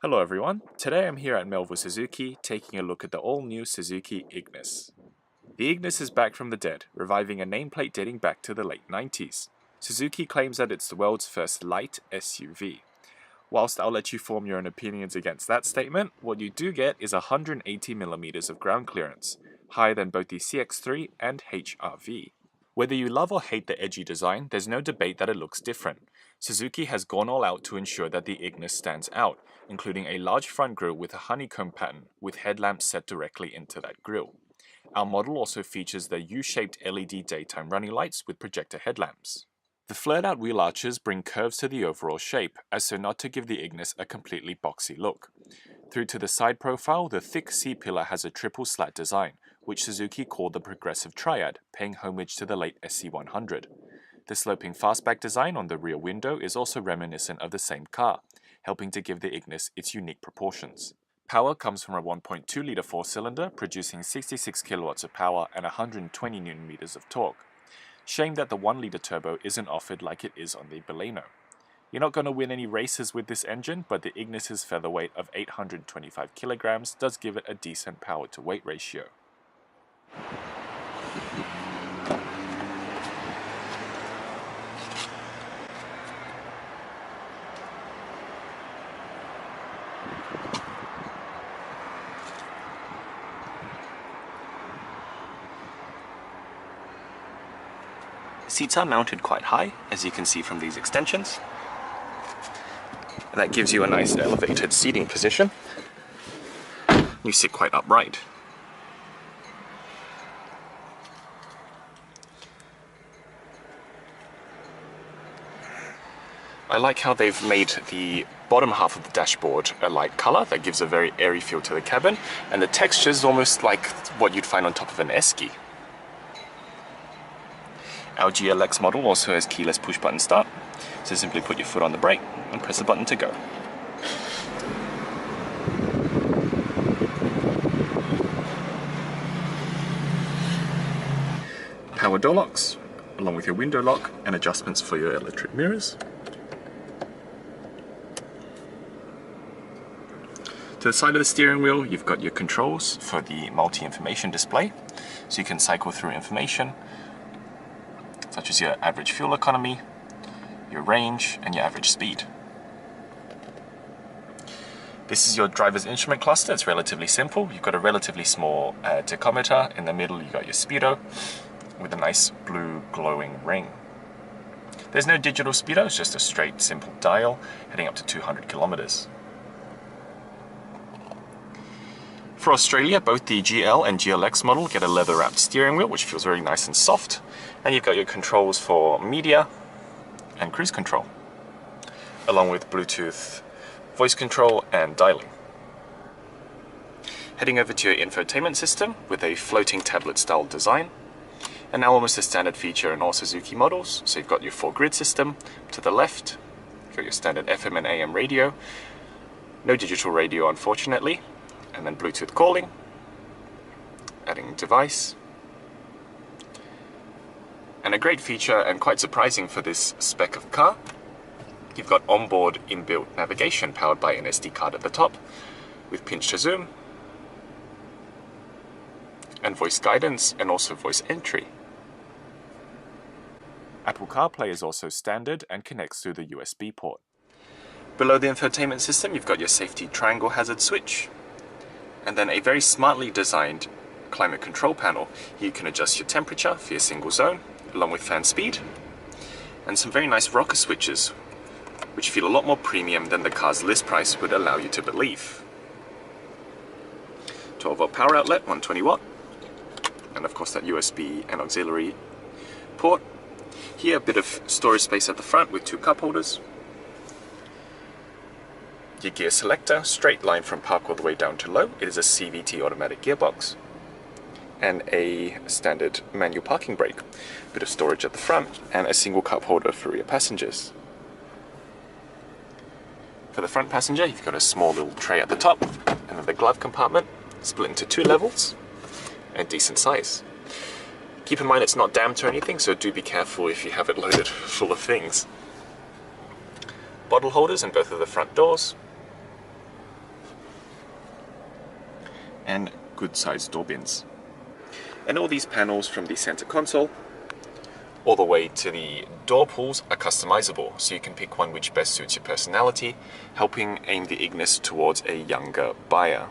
Hello everyone, today I'm here at Melville Suzuki taking a look at the all-new Suzuki Ignis. The Ignis is back from the dead, reviving a nameplate dating back to the late 90s. Suzuki claims that it's the world's first light SUV. Whilst I'll let you form your own opinions against that statement, what you do get is 180mm of ground clearance, higher than both the CX-3 and HR-V. Whether you love or hate the edgy design, there's no debate that it looks different. Suzuki has gone all out to ensure that the Ignis stands out, including a large front grille with a honeycomb pattern, with headlamps set directly into that grille. Our model also features the U-shaped LED daytime running lights with projector headlamps. The flared-out wheel arches bring curves to the overall shape, as so not to give the Ignis a completely boxy look. Through to the side profile, the thick C-pillar has a triple slat design, which Suzuki called the Progressive Triad, paying homage to the late SC100. The sloping fastback design on the rear window is also reminiscent of the same car, helping to give the Ignis its unique proportions. Power comes from a 1.2-litre four-cylinder, producing 66 kilowatts of power and 120 Nm of torque. Shame that the 1-litre turbo isn't offered like it is on the Baleno. You're not going to win any races with this engine, but the Ignis's featherweight of 825 kilograms does give it a decent power-to-weight ratio. Seats are mounted quite high, as you can see from these extensions. That gives you a nice elevated seating position. You sit quite upright. I like how they've made the bottom half of the dashboard a light color that gives a very airy feel to the cabin, and the texture is almost like what you'd find on top of an Esky. Our GLX model also has keyless push-button start, so simply put your foot on the brake and press the button to go. Power door locks, along with your window lock and adjustments for your electric mirrors. To the side of the steering wheel, you've got your controls for the multi-information display, so you can cycle through information such as your average fuel economy, your range, and your average speed. This is your driver's instrument cluster. It's relatively simple. You've got a relatively small tachometer. In the middle, you've got your speedo with a nice blue glowing ring. There's no digital speedo, it's just a straight, simple dial heading up to 200 kilometers. For Australia, both the GL and GLX model get a leather-wrapped steering wheel, which feels very nice and soft. And you've got your controls for media and cruise control, along with Bluetooth voice control and dialing. Heading over to your infotainment system with a floating tablet-style design, and now almost a standard feature in all Suzuki models. So you've got your 4-grid system to the left, you've got your standard FM and AM radio, no digital radio unfortunately, and then Bluetooth calling, adding device. And a great feature, and quite surprising for this spec of car, you've got onboard inbuilt navigation powered by an SD card at the top, with pinch to zoom, and voice guidance, and also voice entry. Apple CarPlay is also standard and connects through the USB port. Below the infotainment system, you've got your safety triangle hazard switch, and then a very smartly designed climate control panel. You can adjust your temperature for your single zone, along with fan speed, and some very nice rocker switches, which feel a lot more premium than the car's list price would allow you to believe. 12-volt power outlet, 120 watt, and of course that USB and auxiliary port. Here, a bit of storage space at the front with 2 cup holders. Your gear selector, straight line from park all the way down to low. It is a CVT automatic gearbox. And a standard manual parking brake, bit of storage at the front, and a single cup holder for rear passengers. For the front passenger, you've got a small little tray at the top, and then the glove compartment, split into 2 levels, and decent size. Keep in mind it's not damped or anything, so do be careful if you have it loaded full of things. Bottle holders in both of the front doors, and good sized door bins. And all these panels from the center console all the way to the door pulls are customizable, so you can pick one which best suits your personality, helping aim the Ignis towards a younger buyer.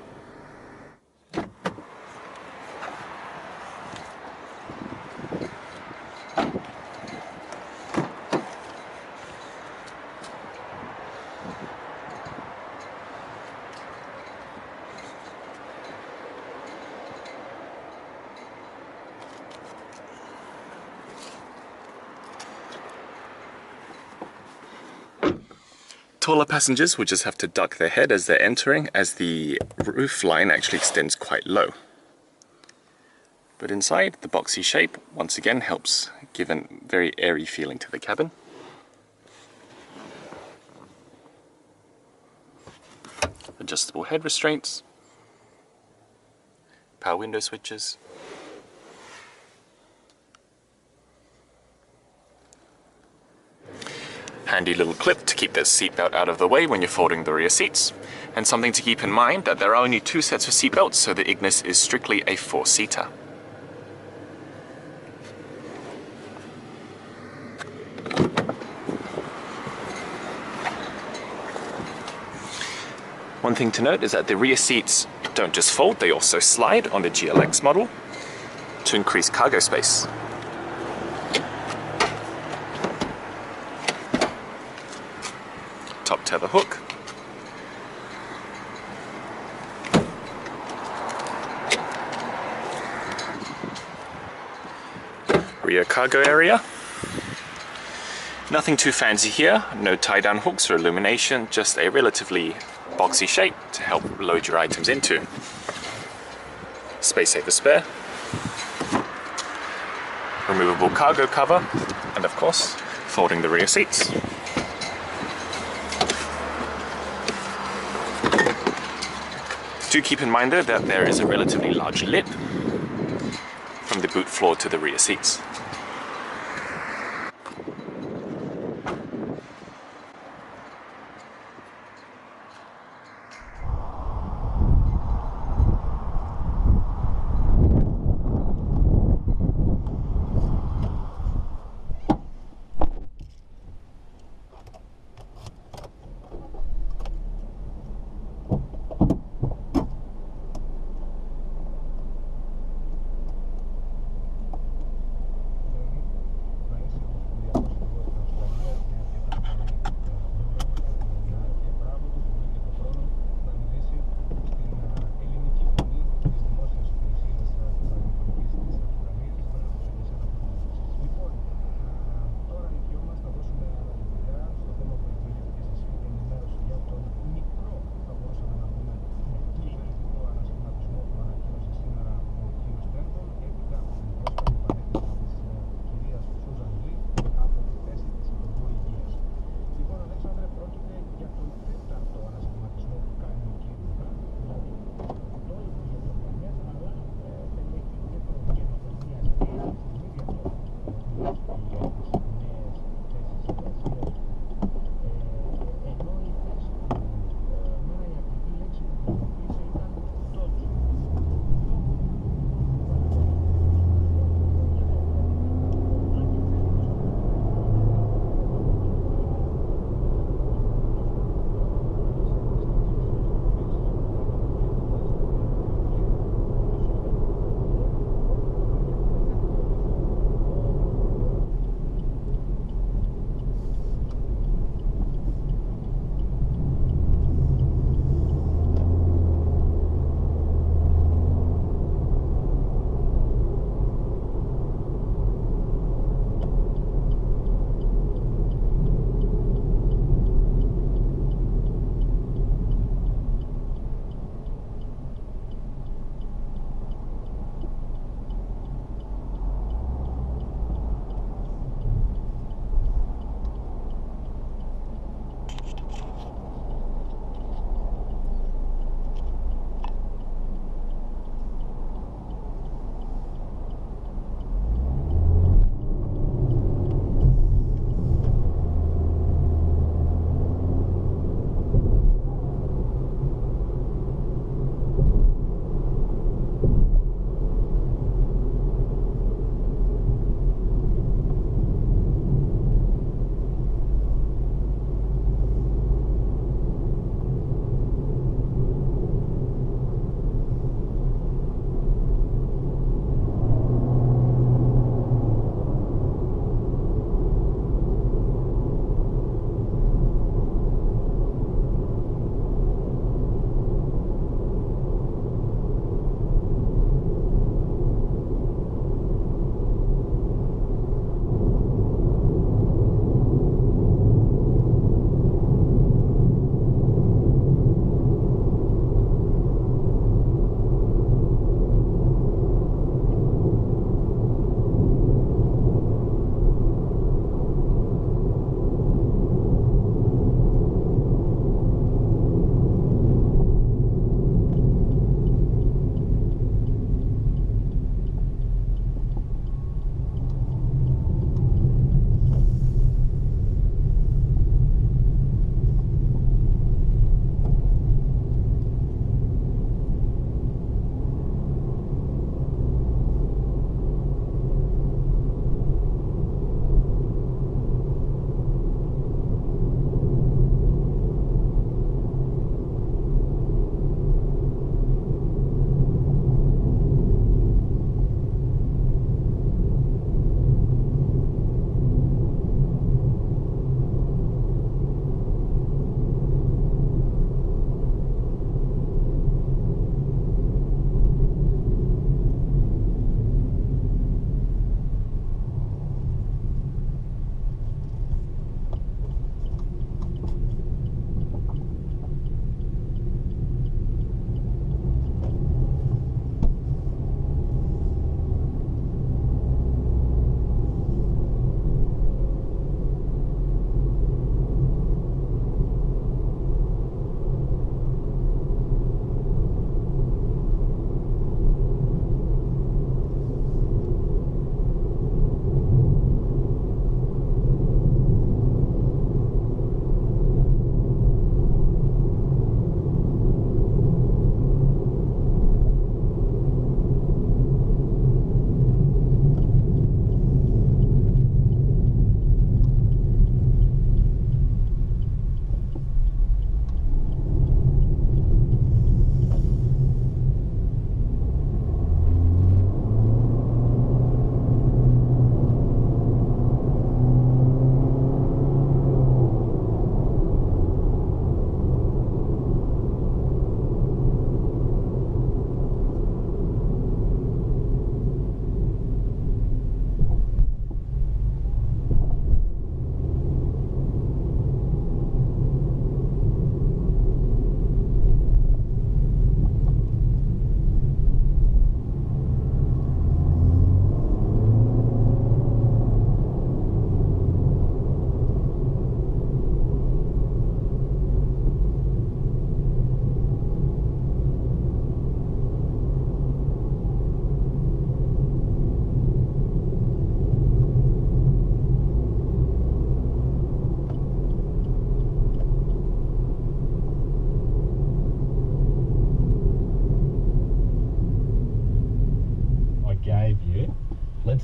Taller passengers will just have to duck their head as they're entering, as the roof line actually extends quite low. But inside, the boxy shape once again helps give a very airy feeling to the cabin. Adjustable head restraints, power window switches, handy little clip to keep the seatbelt out of the way when you're folding the rear seats. And something to keep in mind that there are only 2 sets of seatbelts, so the Ignis is strictly a 4-seater. One thing to note is that the rear seats don't just fold, they also slide on the GLX model to increase cargo space. Top tether hook, rear cargo area. Nothing too fancy here, no tie-down hooks or illumination, just a relatively boxy shape to help load your items into. Space saver spare, removable cargo cover, and of course, folding the rear seats. Do keep in mind though that there is a relatively large lip from the boot floor to the rear seats.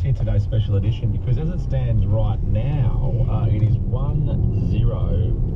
let's hear today's special edition, because as it stands right now, it is 10